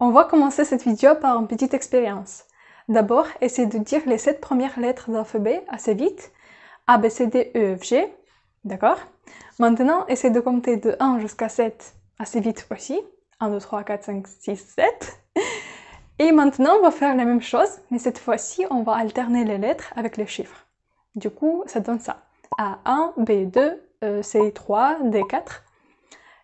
On va commencer cette vidéo par une petite expérience. D'abord, essayez de dire les 7 premières lettres de l'alphabet assez vite. A, B, C, D, E, F, G. D'accord? Maintenant, essayez de compter de 1 jusqu'à 7 assez vite aussi. 1, 2, 3, 4, 5, 6, 7. Et maintenant, on va faire la même chose, mais cette fois-ci, on va alterner les lettres avec les chiffres. Du coup, ça donne ça. A1, B2, C3, D4.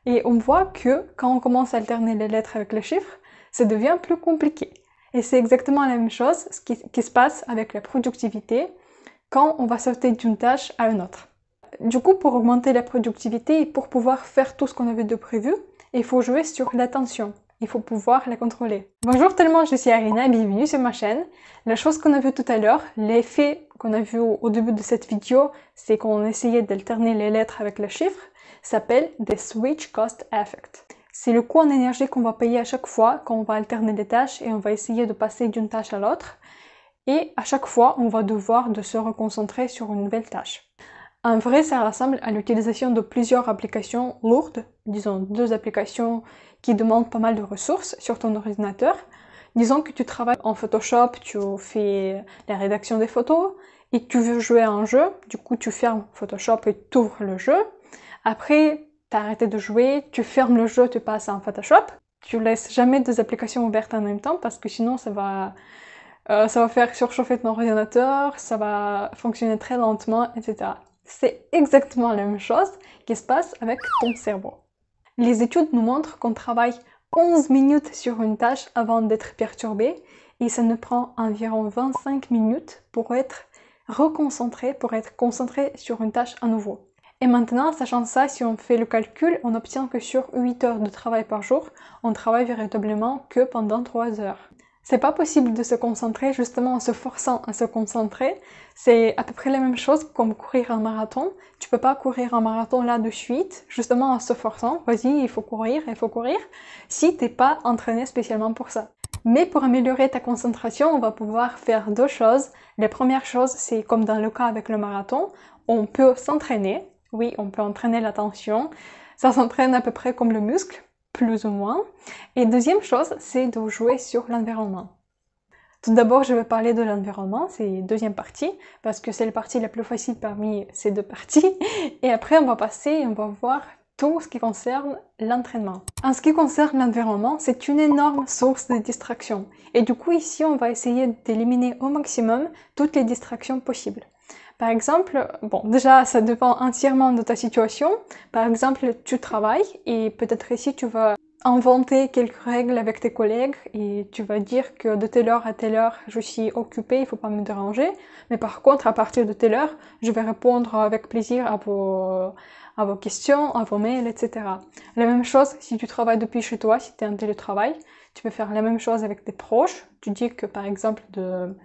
Et on voit que quand on commence à alterner les lettres avec les chiffres, ça devient plus compliqué. Et c'est exactement la même chose qui se passe avec la productivité quand on va sauter d'une tâche à une autre. Du coup, pour augmenter la productivité et pour pouvoir faire tout ce qu'on avait de prévu, il faut jouer sur l'attention. Il faut pouvoir la contrôler. Bonjour tout le monde, je suis Arina et bienvenue sur ma chaîne. La chose qu'on a vue tout à l'heure, l'effet qu'on a vu au début de cette vidéo, c'est qu'on essayait d'alterner les lettres avec les chiffres, s'appelle the switch cost effect. C'est le coût en énergie qu'on va payer à chaque fois quand on va alterner les tâches et on va essayer de passer d'une tâche à l'autre. Et à chaque fois, on va devoir se reconcentrer sur une nouvelle tâche. En vrai, ça ressemble à l'utilisation de plusieurs applications lourdes, disons 2 applications qui demandent pas mal de ressources sur ton ordinateur. Disons que tu travailles en Photoshop, tu fais la rédaction des photos et que tu veux jouer à un jeu, du coup tu fermes Photoshop et tu ouvres le jeu. Après, tu as arrêté de jouer, tu fermes le jeu, tu passes en Photoshop. Tu laisses jamais 2 applications ouvertes en même temps parce que sinon ça va faire surchauffer ton ordinateur, ça va fonctionner très lentement, etc. C'est exactement la même chose qui se passe avec ton cerveau. Les études nous montrent qu'on travaille 11 minutes sur une tâche avant d'être perturbé et ça nous prend environ 25 minutes pour être reconcentré, pour être concentré sur une tâche à nouveau. Et maintenant, sachant ça, si on fait le calcul, on obtient que sur 8 heures de travail par jour, on travaille véritablement que pendant 3 heures. C'est pas possible de se concentrer justement en se forçant à se concentrer. C'est à peu près la même chose comme courir un marathon. Tu peux pas courir un marathon là de suite, justement en se forçant. Vas-y, il faut courir, si t'es pas entraîné spécialement pour ça. Mais pour améliorer ta concentration, on va pouvoir faire 2 choses. La première chose, c'est comme dans le cas avec le marathon, on peut s'entraîner. Oui, on peut entraîner l'attention. Ça s'entraîne à peu près comme le muscle, plus ou moins. Et deuxième chose, c'est de jouer sur l'environnement. Tout d'abord, je vais parler de l'environnement, c'est la deuxième partie, parce que c'est la partie la plus facile parmi ces 2 parties. Et après, on va passer et on va voir tout ce qui concerne l'entraînement. En ce qui concerne l'environnement, c'est une énorme source de distraction. Et du coup, ici, on va essayer d'éliminer au maximum toutes les distractions possibles. Par exemple, bon, déjà, ça dépend entièrement de ta situation. Par exemple, tu travailles et peut-être ici, tu vas inventer quelques règles avec tes collègues et tu vas dire que de telle heure à telle heure, je suis occupée, il faut pas me déranger. Mais par contre, à partir de telle heure, je vais répondre avec plaisir à vos questions, à vos mails, etc. La même chose si tu travailles depuis chez toi, si tu es en télétravail, tu peux faire la même chose avec tes proches. Tu dis que par exemple, de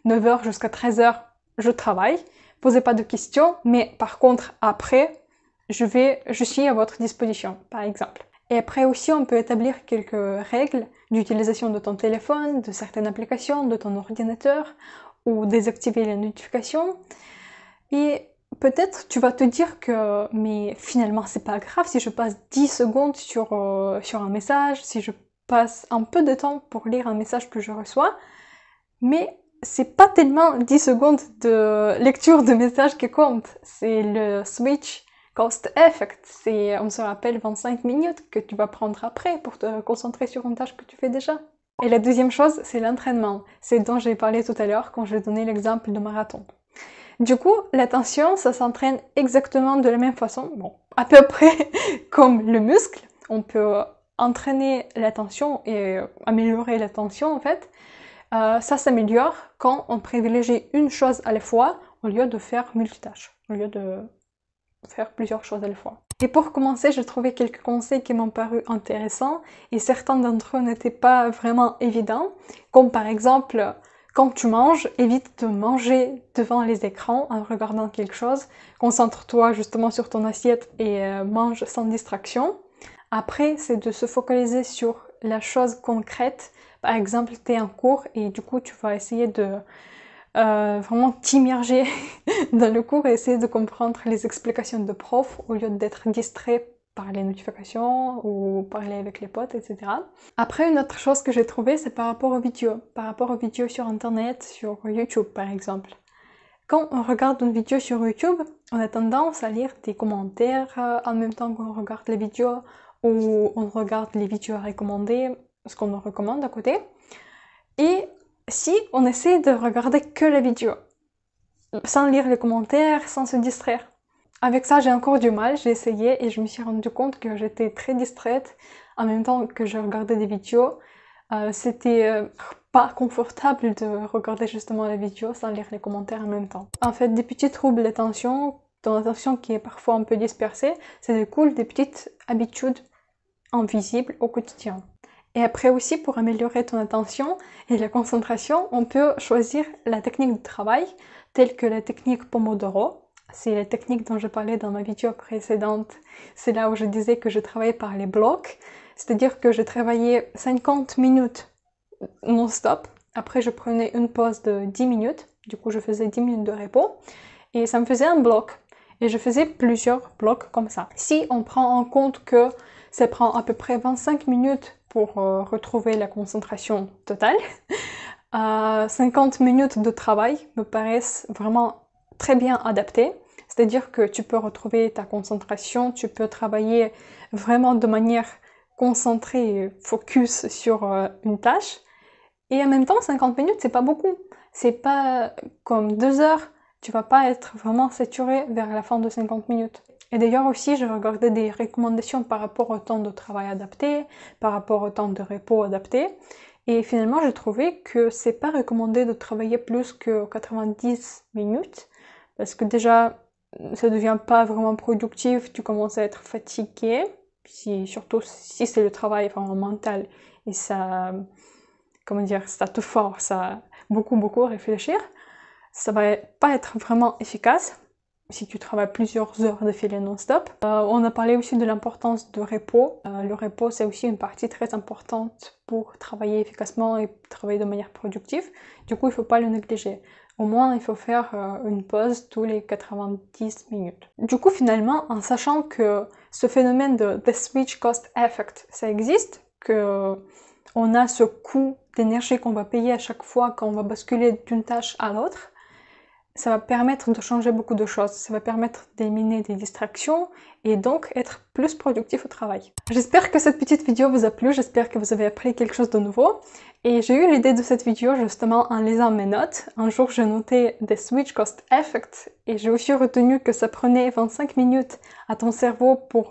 9h jusqu'à 13h, je travaille. Posez pas de questions, mais par contre, après, je suis à votre disposition, par exemple. Et après aussi, on peut établir quelques règles d'utilisation de ton téléphone, de certaines applications, de ton ordinateur, ou désactiver les notifications. Et peut-être tu vas te dire que, mais finalement, c'est pas grave si je passe 10 secondes sur un message, si je passe un peu de temps pour lire un message que je reçois, mais c'est pas tellement 10 secondes de lecture de message qui compte, c'est le switch cost effect, c'est, on se rappelle, 25 minutes que tu vas prendre après pour te concentrer sur une tâche que tu fais déjà. Et la deuxième chose, c'est l'entraînement, c'est dont j'ai parlé tout à l'heure quand j'ai donné l'exemple de marathon. Du coup, l'attention, ça s'entraîne exactement de la même façon, bon, à peu près comme le muscle, on peut entraîner l'attention et améliorer l'attention en fait. Ça s'améliore quand on privilégie une chose à la fois au lieu de faire multitâches, au lieu de faire plusieurs choses à la fois. Et pour commencer, j'ai trouvé quelques conseils qui m'ont paru intéressants et certains d'entre eux n'étaient pas vraiment évidents, comme par exemple, quand tu manges, évite de manger devant les écrans en regardant quelque chose, concentre-toi justement sur ton assiette et mange sans distraction. Après, c'est de se focaliser sur la chose concrète. Par exemple, tu es en cours et du coup, tu vas essayer de vraiment t'immerger dans le cours et essayer de comprendre les explications de prof au lieu d'être distrait par les notifications ou parler avec les potes, etc. Après, une autre chose que j'ai trouvée, c'est par rapport aux vidéos sur Internet, sur YouTube par exemple. Quand on regarde une vidéo sur YouTube, on a tendance à lire des commentaires en même temps qu'on regarde les vidéos, ou on regarde les vidéos recommandées, ce qu'on nous recommande à côté. Et si on essaie de regarder que les vidéos, sans lire les commentaires, sans se distraire. Avec ça, j'ai encore du mal, j'ai essayé et je me suis rendu compte que j'étais très distraite en même temps que je regardais des vidéos. C'était pas confortable de regarder justement la vidéo sans lire les commentaires en même temps. En fait, des petits troubles d'attention, ton attention qui est parfois un peu dispersée, ça découle des petites habitudes invisibles au quotidien. Et après aussi, pour améliorer ton attention et la concentration, on peut choisir la technique de travail, telle que la technique Pomodoro. C'est la technique dont je parlais dans ma vidéo précédente. C'est là où je disais que je travaillais par les blocs. C'est-à-dire que je travaillais 50 minutes non-stop. Après, je prenais une pause de 10 minutes. Du coup, je faisais 10 minutes de repos. Et ça me faisait un bloc. Et je faisais plusieurs blocs comme ça. Si on prend en compte que ça prend à peu près 25 minutes pour retrouver la concentration totale, 50 minutes de travail me paraissent vraiment très bien adaptées. C'est-à-dire que tu peux retrouver ta concentration, tu peux travailler vraiment de manière concentrée, focus sur une tâche. Et en même temps, 50 minutes, c'est pas beaucoup. C'est pas comme 2 heures. Tu vas pas être vraiment saturé vers la fin de 50 minutes. Et d'ailleurs aussi, je regardais des recommandations par rapport au temps de travail adapté, par rapport au temps de repos adapté. Et finalement, j'ai trouvé que c'est pas recommandé de travailler plus que 90 minutes. Parce que déjà, ça devient pas vraiment productif, tu commences à être fatigué. Surtout si c'est le travail vraiment mental. Et ça, comment dire, ça te force à beaucoup réfléchir. Ça va pas être vraiment efficace si tu travailles plusieurs heures d'affilée non-stop. On a parlé aussi de l'importance du repos. Le repos, c'est aussi une partie très importante pour travailler efficacement et travailler de manière productive. Du coup, il ne faut pas le négliger. Au moins, il faut faire une pause tous les 90 minutes. Du coup, finalement, en sachant que ce phénomène de the switch cost effect, ça existe, que on a ce coût d'énergie qu'on va payer à chaque fois qu'on va basculer d'une tâche à l'autre, ça va permettre de changer beaucoup de choses. Ça va permettre d'éliminer des distractions et donc être plus productif au travail. J'espère que cette petite vidéo vous a plu, j'espère que vous avez appris quelque chose de nouveau. Et j'ai eu l'idée de cette vidéo justement en lisant mes notes. Un jour, j'ai noté The Switch Cost Effect et j'ai aussi retenu que ça prenait 25 minutes à ton cerveau pour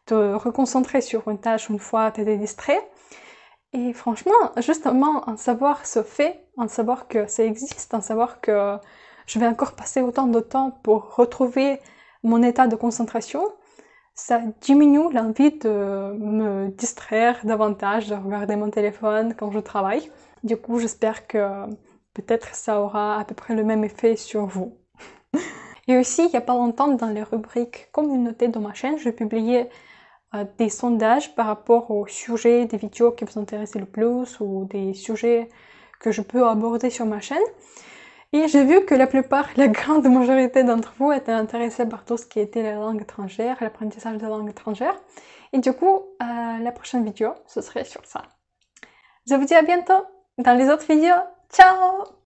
te reconcentrer sur une tâche une fois tu étais distrait. Et franchement, justement, en savoir ce fait, en savoir que ça existe, en savoir que je vais encore passer autant de temps pour retrouver mon état de concentration, ça diminue l'envie de me distraire davantage, de regarder mon téléphone quand je travaille. Du coup, j'espère que peut-être ça aura à peu près le même effet sur vous. Et aussi, il n'y a pas longtemps, dans les rubriques communauté de ma chaîne, j'ai publié des sondages par rapport aux sujets des vidéos qui vous intéressent le plus ou des sujets que je peux aborder sur ma chaîne. Et j'ai vu que la grande majorité d'entre vous étaient intéressés par tout ce qui était la langue étrangère, l'apprentissage de la langue étrangère. Et du coup, la prochaine vidéo, ce serait sur ça. Je vous dis à bientôt dans les autres vidéos. Ciao!